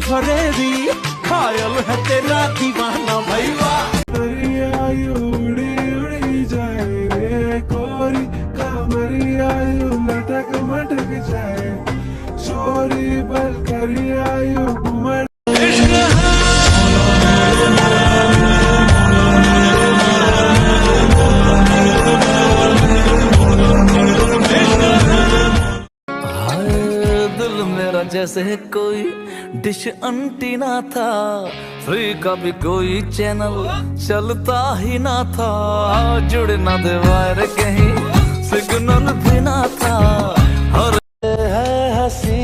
फरेबी घायल है तेरा दीवाना भैया। उड़ी उड़ी जाए रे कोरी कमरिया लटक मटक जाए चोरी बल करिया घुमड़। दिल मेरा जैसे कोई डिश अंटीना था, फ्री का भी कोई चैनल चलता ही ना था, जुड़ ना दे वायर कहीं सिग्नल भी ना था। और है हंसी